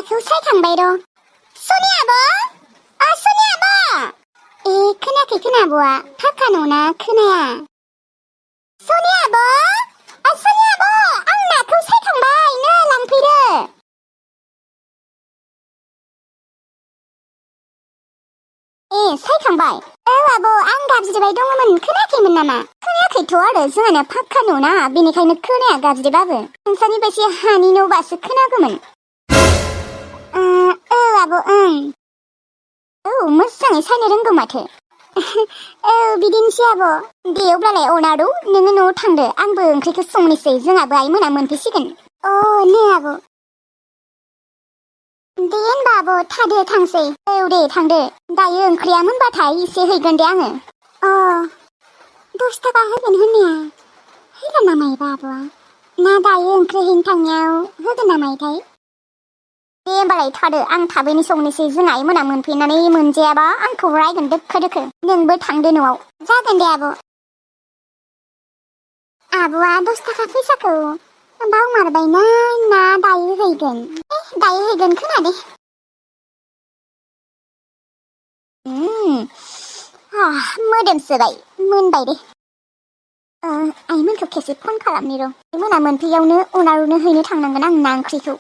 खोनाखौ सायखांबाय र' सनि आब' सनि आब' खोनायाखै आब'आ फाक्का न'ना खोनाया सनि आब' आं नाखौ सायखांबाय नो लांफैदो सायखांबाय आब' आं गाबज्रिबाय दङमोन खोनायाखैमोन नामा खोनायाखैथ' आरो जोंहाना फाक्का न'ना बेनिखायनो खोनाया गाबज्रिबाबो नोंसानि बायदि हानि न'बासो खोनागौमोन आब' मोजाङै सायनो रोंगौ माथो बिदिनोसै आब' दे अब्लालाय अनारु नोङो न'आव थांदो आंबो ओंख्रिखौ संनोसै जोंहाबो आइमोना मोनफैसिगोन नै आब' दे होनबा आब' थादो थांसै दे थांदो दायो ओंख्रिया मोनबाथाय एसे हैगोन दे आङो 10 थाखा होगोन होननाया हैला नामायोबा आब'आ ना दायो ओंख्रि हैनो थांनायाव होगोन नामायोथाय दे होमबालाय थादो आं थाबैनो संनोसै जोंहा आइमोना मोनफैनानै मोनजायाबा आंखौ रायगोन दोखो दोखो नोंबो थांदो न'आव जागोन दे आब'आ 10 थाखा फैसाखौ बावमारबायना ना दायो हैगोन दायो हैगोन खोना दे मोदोमसोबाय मोनबाय दे आइमोनखौ खेबसे फन खालामनि र' आइमोना मोनफैयावनो अनारुनो हैनो थांनांगोन आं ना ओंख्रिखौ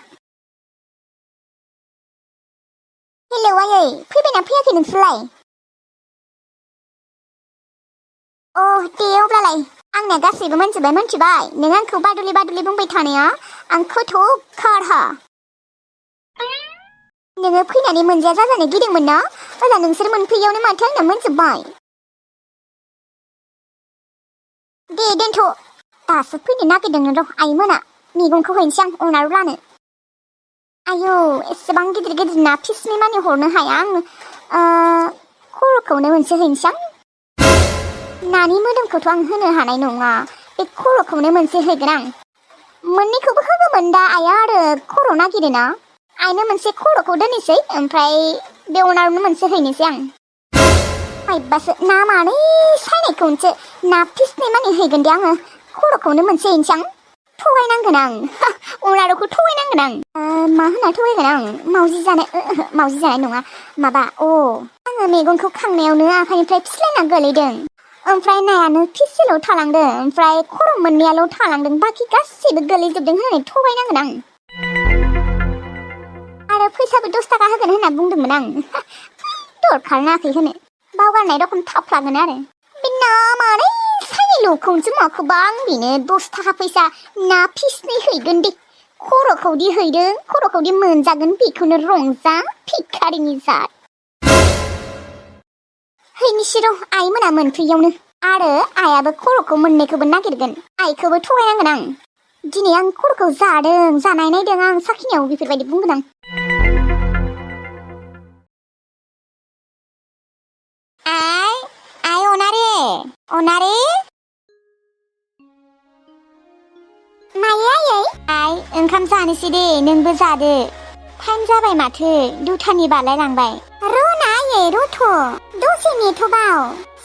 हेलौ आयै फैबायना फैयाखै नोंसोरलाय दे अब्लालाय आंना गासैबो मोनथिबाय नों आंखौ बादुलि बुंबाय थानाया आं खोथौ खारहा नोङो फैनानै मोनजाया जाजानो गिदोंमोन ना अब्ला नोंसोर मोनफैयावनो माथो आंना मोनजोब्बाय दे दोनथ' दासो फैनो नागिरदोंमोन र' आइमोना मैगंखौ हैनोसै आं अनारु लानो आयौ एसेबां गिदिर ना फिसनि मानि हरनो हाया आङो खर'खौनो मोनसे हैनोसै आं नानि मोदोमखौथ' आं होनो हानाय नङा बे खर'खौनो मोनसे हैगोन आं मोननैखौबो होगौमोन दा आइया आरो खर' नागिरो ना आइनो मोनसे खर'खौ दोननोसै ओमफ्राय बे अनारुनो मोनसे हैनोसै आं माइबासो ना मानै सायनायखौनोसो ना फिसनि मानि हैगोन दे आङो खर'खौनो मोनसे हैनोसै आं थगायनांगोन आं अनारुखौ थगायनांगोन आं मा होनना थगायगोन आं मावजि जानाय नङा माबा आङो मेगनखौ खांनायावनो आखाइनिफ्राय फिस्लायना गोलैदों ओमफ्राय नायानो फिससेल' थालांदों ओमफ्राय खर' मोननैयाल' थालांदों बाखि गासैबो गोलैजोबदों होननानै थगायनांगोन आं आरो फैसाबो 10 थाखा होगोन होनना बुंदोंमोन आं दरखार नाङाखै होनो बावगारनाय रखम थाफ्लागोन आरो बे ना मानै सायल'खौसो माखौबा आं बेनो 10 थाखा फैसा ना फिसनै हैगोन दे खर'खौदि हैदों खर'खौदि मोनजागोन बेखौनो रंजा भिखारिनि जात हैनोसै र' आइमोना मोनफैयावनो आरो आइयाबो खर'खौ मोननैखौबो नागिरगोन आइखौबो थगायनांगोन आं दिनै आं खर'खौ जानाय नायदों आं साखिनायाव बेफोरबायदि बुंगोन आं आइ अनारे मायो आइ ओंखाम जानोसै दे नोंबो जादो टाइम जाबाय माथो 2थानि बारलायलांबाय र' ना आयै रथ' दसे नेथ'बाव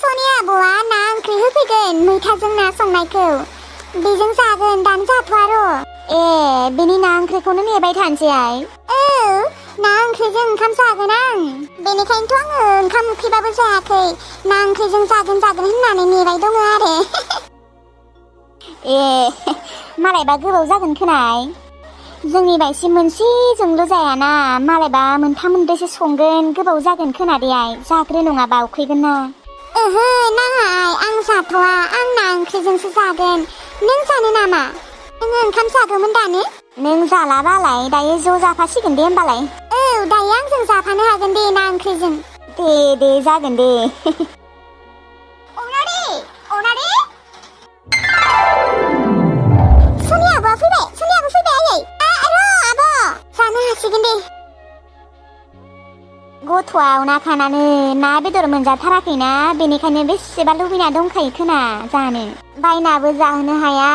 सनि आब'आ ना ओंख्रि होफैगोन मैथाजों ना संनायखौ बेजों जागोन दानो जाथ'आ र' बेनि ना ओंख्रिखौनो नेबाय थानोसै आइ ना ओंख्रिजों ओंखाम जागोन आं बेनिखायनोथ' आङो ओंखाम उखैबाबो जायाखै ना ओंख्रिजों जागोन होननानै नेबाय दङ आरो मालायबा गोबाव जागोन खोनाय जोंनि बायसि मोनसेजोंल' जायाना मालायबा मोनथाम मोनब्रैसो संगोन गोबाव जागोन खोनादे आइ जाग्रो नङाबा उखैगोन ना ओहो नाङा आइ आं जाथ'आ आं ना ओंख्रिजोंसो जागोन नों जानो नामा नोङो ओंखाम जागौमोन दानो नों जालाबालाय दायो ज' जाफासिगोन दे होमबालाय दायो आंजों जाफानो हागोन दे ना ओंख्रिजों दे जागोन दे अनारे सनि आब'आ फैबाय आयै र' आब' जानो हासिगोन दे गथ'आ उना खानानै ना बेदर मोनजाथाराखैना बेनिखायनो बेसेबा लुबैना दंखायो खोना जानो बायनाबो जाहोनो हाया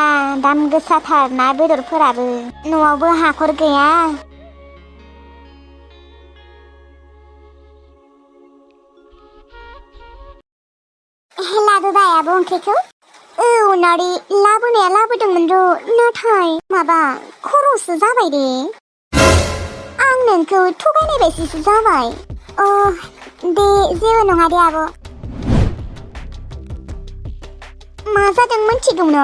दाम गोसाथार ना बेदरफोराबो न'आवबो हाखर गैया लाबोबाय आब' ओंख्रिखौ अनारि लाबोनाया लाबोदोंमोन र' नाथाय माबा खर'सो जाबाय दे आं नोंखौ थगायनाय बायदिसो जाबाय। दे जेबो नङा दे आब'। मा जादों मिथिगौ न?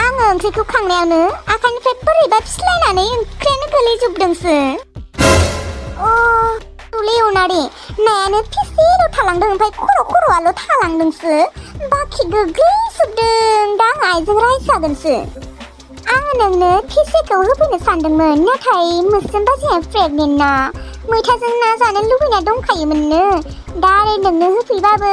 आङो ओंख्रिखौ खांनायावनो आखाइनिफ्राय बोरैबा फिस्लायनानै ओंख्रियानो गोलैजोबदोंसो। तुले अनारि नायानो फिसेल' थालांदों ओमफ्राय खर'आल' थालांदोंसो। बाखि गोग्लैजोबदों। दा आं आइजों रायजागोनसो। आङो नोंनो फिसेखौ होफैनो सानदोंमोन, नाथाय मोस्रोम बाजैया प्रेगनेन्ट ना। मैथाजों ना जानो लुबैना दंखायोमोननो। दा आरो नोंनो होफैबाबो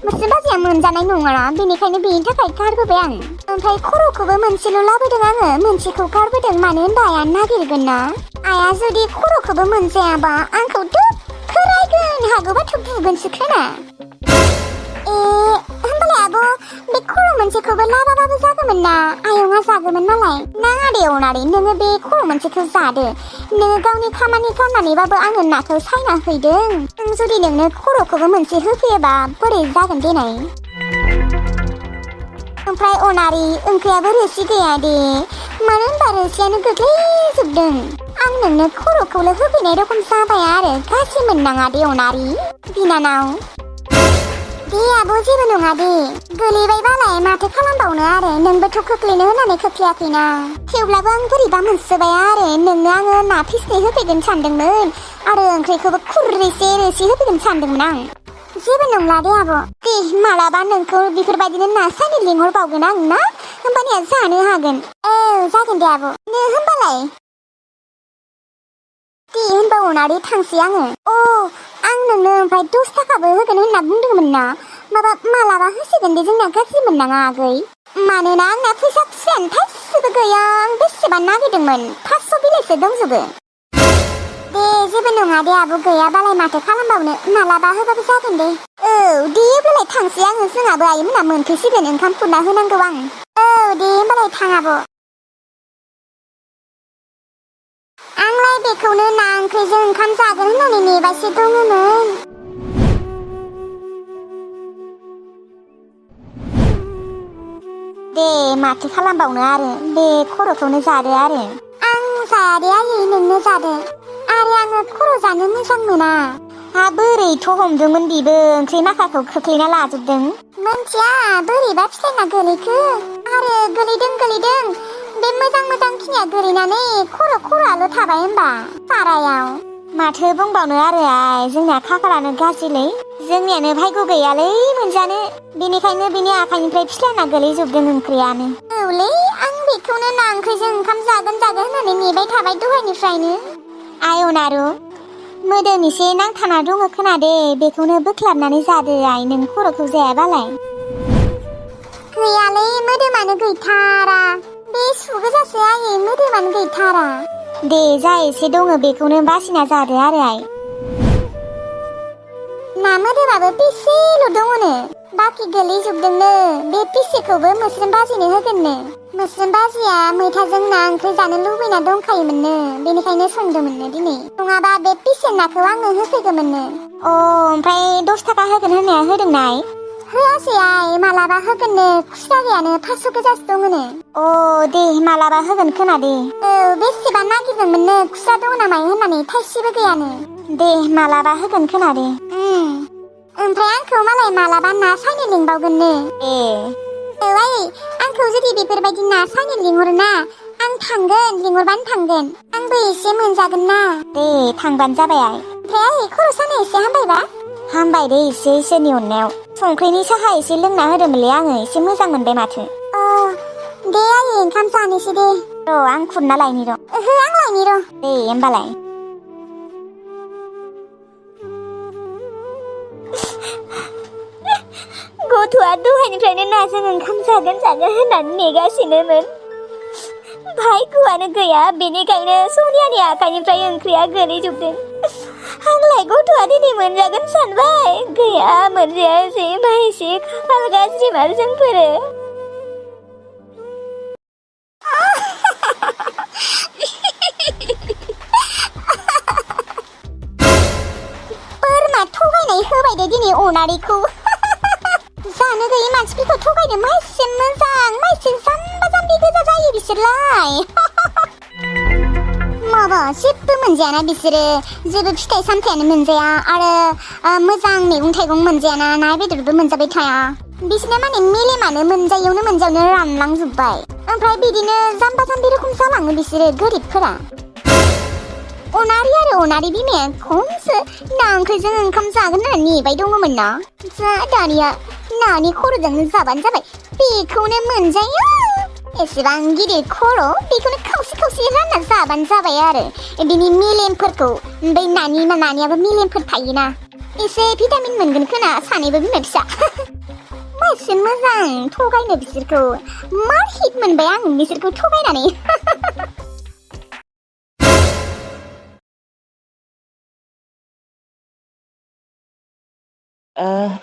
मोस्रोम बाजैया मोनजानाय नङा, बेनिखायनो बेनि थाखाय गारबोबाय आं। ओमफ्राय खर'खौबो मोनसेल' लाबोदों आङो, मोनसेखौ गारबोदों। मानो होनबा आइया नागिरगोन ना। आइया जुदि खर'खौबो मोनजायाबा आंखौ खोरायगोन, हागौबाथ' बुगोनसो खोमा। होमबालाय आब' बे खर' मोनसेखौबो लाबाबाबो जागौमोन ना, आयंआ जागौमोन नालाय। नाङा दे अनारि, नोङो बे खर' मोनसेखौ जादो। नोङो गावनि खामानि गारनानैबाबो आङो नाखौ सायना हैदों। जुदि नोंनो खर'खौबो मोनसे होफैयोबा बोरै जागोन देनाय। ओमफ्राय अनारि ओंख्रियाबो रोसि गैया दे, मानो होनबा रोसियानो गोग्लैजोबदों। आं नोंनो खर'खौल' होफैनाय रखम जाबाय आरो, गाज्रि मोननाङा दे अनारि बिनानाव। दे आब' जेबो नङा दे, गोलैबायबालाय माथो खालामबावनो आरो, नोंबोथ' खोख्लैनो होननानै खोख्लैयाखैना। थेवब्लाबो आं बोरैबा मोनसोबाय आरो, नोंनो आङो ना फिसनै होफैगोन सानदोंमोन आरो ओंख्रिखौबो खुरैसे रोसि होफैगोन सानदोंमोन आं। जेबो नंला दे आब', दे मालाबा नोंखौ बेफोरबायदिनो ना सायनो लिंहरबावगोन आं ना, होमबानिया जानो हागोन। जागोन दे आब'। होमबालाय दे होनबा अनारि थांसै आङो। आं नोंनो ओमफ्राय 10 थाखाबो होगोन होनना बुंदोंमोन ना, मालाबा होसिगोन दे, जोंना गाज्रि मोननाङा आगै। मानोना आंना फैसा खुस्रायानो थाइसेबो गैया। आं बेसेबां नागिरदोंमोन, 500 बिलाइसो दंजोबो। दे जेबो नङा दे आब', गैयाबालाय माथो खालामबावनो, मालाबा होबाबो जागोन दे। दे होमबालाय थांसै आङो, जोंहाबो आइमोना मोनफैसिगोन, ओंखाम खुरना होनांगौ आं। दे होमबालाय थां आब'। आंलाय बेखौनो ना ओंख्रिजों ओंखाम जागोन होननानै नेबायसो दङमोन। दे माथो खालामबावनो आरो, बे खर'खौनो जादो आरो। आं जाया दे आयै, नोंनो जादो। आरो आङो खर' जानो मोजां मोना। बोरैथ' हमदोंमोन बेबो, ओंख्रि माखाखौ खोख्लैना लाजोबदों। मोनथिया बोरैबा फिथाइना गोलैखो, आरो गोलैदों। बे मोजां खिनिया गोलैनानै खर'आल' थाबाय होनबा सारायाव। माथो बुंबावनो आरो आइ, जोंना खाफालानो गाज्रिलै, जोंनियानो भाग्य गैयालै मोनजानो, बेनिखायनो बिनि आखाइनिफ्राय फिस्लाना गोलैजोबदों ओंख्रियानो। औलै, आं बेखौनो ना ओंख्रिजों ओंखाम जागोन होननानै नेबाय थाबाय दहायनिफ्रायनो। आइ अनारु, मोदोम एसे नांथाना दङ खोनादे, बेखौनो बोख्लाबनानै जादो आइ, नों खर'खौ जायाबालाय। गैयालै, मोदोमानो गैथारा, बे सुगोजासो आयै, मोदोमानो गैथारा। दे जा एसे दङ बेखौनो बासिना जादो आरो आइ। ना मोदोमाबो बेसेल' दङनो, बाखि गोलैजोबदोंनो। बे पिसेखौबो मोस्रोम बाजैनो होगोननो। मोस्रोम बाजैया मैथाजों ना ओंख्रि जानो लुबैना दंखायोमोननो, बेनिखायनो संदोंमोननो दिनै। नङाबा बे पिसे नाखौ आंनो होफैगौमोननो। ओमफ्राय 10 थाखा होगोन होननाया होदोंना आइ? होआसै आइ, मालाबा होगोननो, खुस्रा गैयानो, 500 गोजासो दङनो। दे मालाबा होगोन खोना दे। बेसेबा नागिरदोंमोननो, खुस्रा दङ ना मायो होननानै, थाइसेबो गैयानो। दे मालाबा होगोन खोना दे। ओमफ्राय आंखौ मालाय मालाबा ना सायनो लिंबावगोननो। आइ, आंखौ जुदि बेफोरबायदि ना सायनो लिंहरोना, आं थांगोन, लिंहरबानो थांगोन। आंबो एसे मोनजागोन ना। दे थांबानो जाबाय आइ। ओमफ्राय आइ, खर' सानाया एसे हामबायबा? हामबाय दे एसे, इसोरनि अननायाव। संख्रिनि साहा एसे लोंना होदोंमोनलै आङो, एसे मोजां मोनबाय माथो। दे आयै, ओंखाम जानोसै दे। आं खुरना लायनि र'। आं लायनि र'। दे होमबालाय। गथ'आ दहायनिफ्रायनो नाजों ओंखाम जागोन होननानै नेगासिनोमोन। भाग्यआनो गैया, बेनिखायनो सनियानि आखाइनिफ्राय ओंख्रिया गोलैजोबदों। आंलाय गथ'आ दिनै मोनजागोन सानबाय, गैया मोनजायासै। माइसे खाफाल गाज्रि मार जोंफोरो। बोरमा थगायनाय होबाय दे दिनै अनारिखौ। जानो गैयै मानसिफोरखौ थगायनो माइसे मोजां, माइसे जाम्बा जाम्बि गोजा जायो बिसोरलाय। माबा नंगौ जेबो मोनजायाना बिसोरो जेबो फिथाइ सामथायानो मोनजाया आरो मोजां मैगं थाइगं मोनजायाना ना बेदरबो मोनजाबाय थाया बिसोरना माने मेलेमानो मोनजायावनो रानलांजोब्बाय ओमफ्राय बिदिनो जाम्बा जाम्बि रोखोम जालाङो बिसोरो गोरिबफोरा अनारि बिमाया खमसो ना ओंख्रिजों ओंखाम जागोन होननानै नेबाय दङमोन ना जा दानिया नानि खर'जोंनो जाबानो जाबाय बेखौनो मोनजायो एसेबां गिदिर खर' बेखौनो खावसे रानना जाबानो जाबाय आरो बिनि मेलेमफोरखौ बै नानियाबो मेलेमफोर थायोना एसे भिटामिन मोनगोन खोना सानैबो बिमा फिसा मासे मोजां थगायनो बिसोरखौ मार हिट मोनबाय आं बिसोरखौ थगायनानै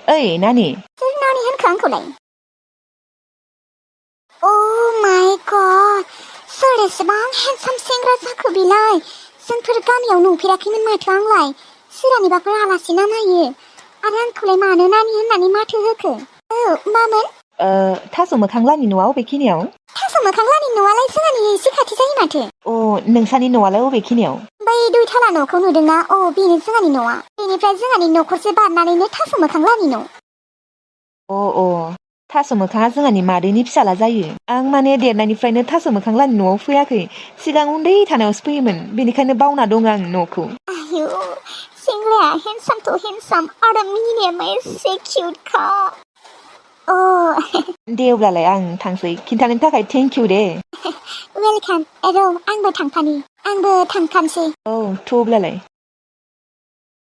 ओइ नानि सोर नानि होनखो आंखौलाय अ माय गड सोर एसेबां हेन्डसाम सेंग्रा जाखो बेलाय जोंफोर गामियाव नुफेराखैमोन माथो आंलाय सोरानिबाफोर आलासि नायो आरो आंखौलाय मानो नानि होननानै माथो होखो औ मामोन थास' मोखां लानि न'आ अबेखिनियाव थास' मोखां लानि न'आलाय जोंहानि एसे खाथि जायो माथो अ नोंसानि न'आलाय अबेखिनियाव बै दुइथाला न'खौ नुदोंना अ बेनो जोंहानि न'आ बेनिफ्राय जोंहानि न'खरसे बारनानैनो थास' मोखां लानि न' अ थास' मोखाङा जोंहानि मादैनि फिसाला जायो आं माने देरनायनिफ्रायनो थास' मोखां लानि न'आव फैयाखै सिगां उन्दै थानायावसो फैयोमोन बेनिखायनो बावना दं आं न'खौ आयौ सेंग्राया हेन्डसामथ' हेन्डसाम आरो मिनिनायाबो एसे किउटखा अ दे अब्लालाय आं थांसै खिन्थानायनि थाखाय थेंक इउ दे वेलकाम र' आंबो थांफानोसै औ थ' अब्लालाय